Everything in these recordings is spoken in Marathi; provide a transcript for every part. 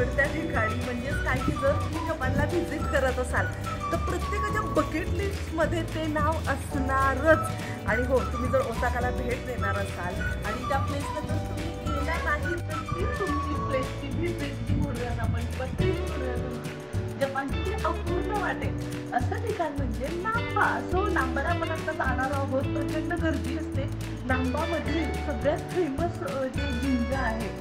आवडत्या ठिकाणी म्हणजेच काही जर तुम्ही जपानला व्हिजिट करत असाल तर प्रत्येकाच्या बकेट लिस्टमध्ये ते नाव असणारच। आणि हो, तुम्ही जर ओसाकाला भेट देणार असाल आणि त्या प्लेसला जर तुम्ही गेला नाही तर ती तुमची प्लेसची व्हिजिट जी म्हणूयात आपण जपानची अपूर्ण वाटेल असं ठिकाण म्हणजे नांबा। सो नांबाला आपण आता जाणार आहोत। प्रचंड गर्दी असते। नांबामधील सगळ्यात फेमस जे जिंजा आहे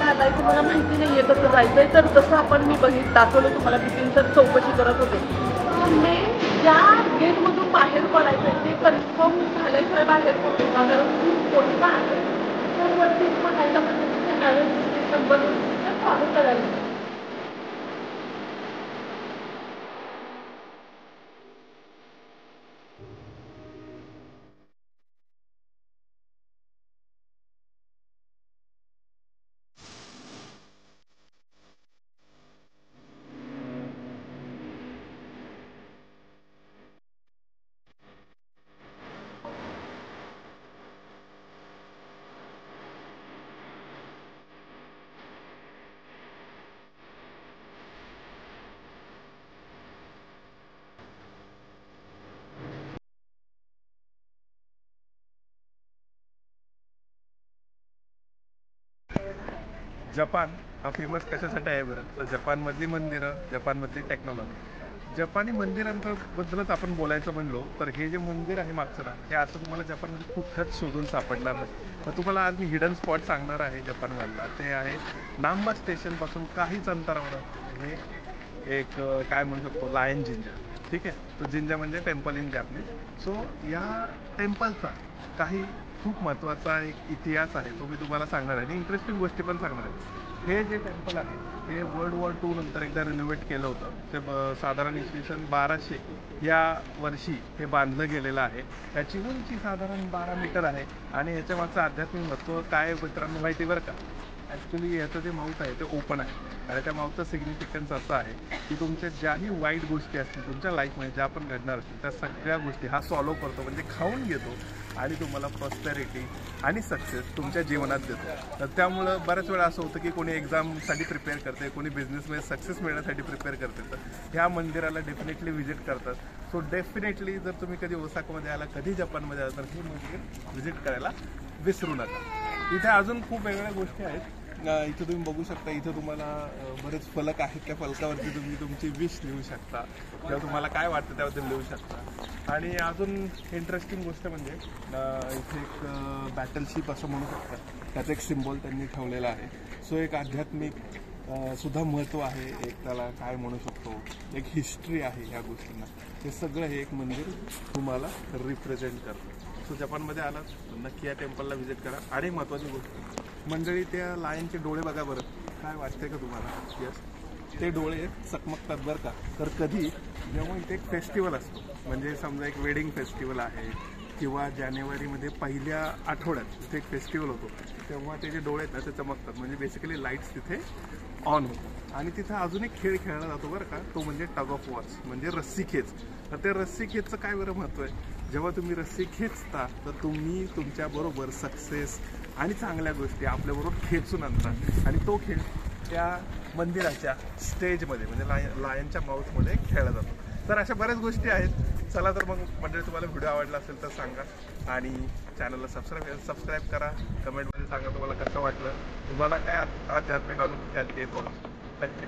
आलाय। तुम्हाला माहिती नाहीये कसं जायचंय तर तसं आपण मी दाखवलं तुम्हाला। बिपिन सर चौकशी करत होते तर मी ज्या गेटमधून बाहेर पडायचं ते कन्फर्म झाल्याशिवाय बाहेर पडतो का, कारण खूप मोठा आहे तर वरती म्हणायला म्हणजे नंबर फॉलो करायला। जपान हा फेमस कशासाठी आहे बरं, तर जपानमधली मंदिरं, जपानमधली टेक्नॉलॉजी। जपानी मंदिरांबद्दलच आपण बोलायचं म्हणलो तर हे जे मंदिर आहे मागचं ना, हे असं तुम्हाला जपानमध्ये कुठंच शोधून सापडणार नाही। तर तुम्हाला आज मी हिडन स्पॉट सांगणार आहे जपानमधला। ते आहे नांबा स्टेशनपासून काहीच अंतरावर हे एक काय म्हणू शकतो लायन जिंजा। ठीक आहे, तो जिंजा म्हणजे टेम्पल इन जॅपनीज। सो या टेम्पलचा काही खूप महत्त्वाचा एक इतिहास आहे, तो मी तुम्हाला सांगणार आहे आणि इंटरेस्टिंग गोष्टी पण सांगणार आहे। हे जे टेम्पल आहे हे वर्ल्ड वॉर II नंतर एकदा रिनोव्हेट केलं होतं। ते साधारण इसवी सन 1200 या वर्षी हे बांधलं गेलेलं आहे। याची उंची साधारण 12 मीटर आहे आणि याच्या मागचं आध्यात्मिक महत्त्व काय मित्रांनो माहिती बरं का। ॲक्च्युली याचं जे माउथ आहे ते ओपन आहे आणि त्या माउथचं सिग्निफिकन्स असं आहे की तुमच्या ज्याही वाईट गोष्टी असतील तुमच्या लाईफमध्ये ज्या पण घडणार असतील त्या सगळ्या गोष्टी हा सॉल्व करतो, म्हणजे खाऊन घेतो आणि तुम्हाला प्रॉस्पेरिटी आणि सक्सेस तुमच्या जीवनात देतो। तर त्यामुळं बऱ्याच वेळा असं होतं की कोणी एक्झामसाठी प्रिपेअर करते, कोणी बिझनेसमध्ये सक्सेस मिळण्यासाठी प्रिपेअर करते, तर ह्या मंदिराला डेफिनेटली व्हिजिट करतात। सो डेफिनेटली जर तुम्ही कधी ओसाकामध्ये आला, कधी जपानमध्ये आला तर हे मंदिर व्हिजिट करायला विसरू नका। इथे अजून खूप वेगवेगळ्या गोष्टी आहेत। इथं तुम्ही बघू शकता, इथं तुम्हाला बरेच फलक आहेत, त्या फलकावरती तुम्ही तुमची विश लिहू शकता किंवा तुम्हाला काय वाटतं त्याबद्दल लिहू शकता। आणि अजून इंटरेस्टिंग गोष्ट म्हणजे इथे एक बॅटलशिप असं म्हणू शकता, त्याचं एक सिम्बॉल त्यांनी ठेवलेला आहे। सो एक आध्यात्मिक सुद्धा महत्त्व आहे, एक त्याला काय म्हणू शकतो एक हिस्ट्री आहे या गोष्टींना। हे सगळं हे एक मंदिर तुम्हाला रिप्रेझेंट करतं। सो जपानमध्ये आलात नक्की या टेम्पलला व्हिजिट करा। आणि महत्त्वाची गोष्ट मंडळी, त्या लायनचे डोळे बघा बरं, काय वाटतंय का तुम्हाला? यस, ते डोळे चकमकतात बरं का। तर कधी जेव्हा इथे एक फेस्टिवल असतो, म्हणजे समजा एक वेडिंग फेस्टिवल आहे किंवा जानेवारीमध्ये पहिल्या आठवड्यात इथे एक फेस्टिवल होतो, तेव्हा ते जे डोळे आहेत ना ते चमकतात, म्हणजे बेसिकली लाईट्स तिथे ऑन होतात। आणि तिथे अजून एक खेळ खेळला जातो बरं का, तो म्हणजे टग ऑफ वॉर्स, म्हणजे रस्सी खेच। तर ते रस्सी खेचचं काय बरं महत्त्व आहे, जेव्हा तुम्ही रस्सी खेचता तर तुम्ही तुमच्याबरोबर सक्सेस आणि चांगल्या गोष्टी आपल्याबरोबर खेचून आणता आणि तो खेळ त्या मंदिराच्या स्टेजमध्ये म्हणजे लायनच्या माउथमध्ये खेळला जातो। तर अशा बऱ्याच गोष्टी आहेत। चला तर मग मंडळी, तुम्हाला व्हिडिओ आवडला असेल तर सांगा आणि चॅनलला सबस्क्राईब करा। कमेंटमध्ये सांगा तुम्हाला कसं वाटलं, तुम्हाला काय आध्यात्मिक अनुभव येतो नक्की।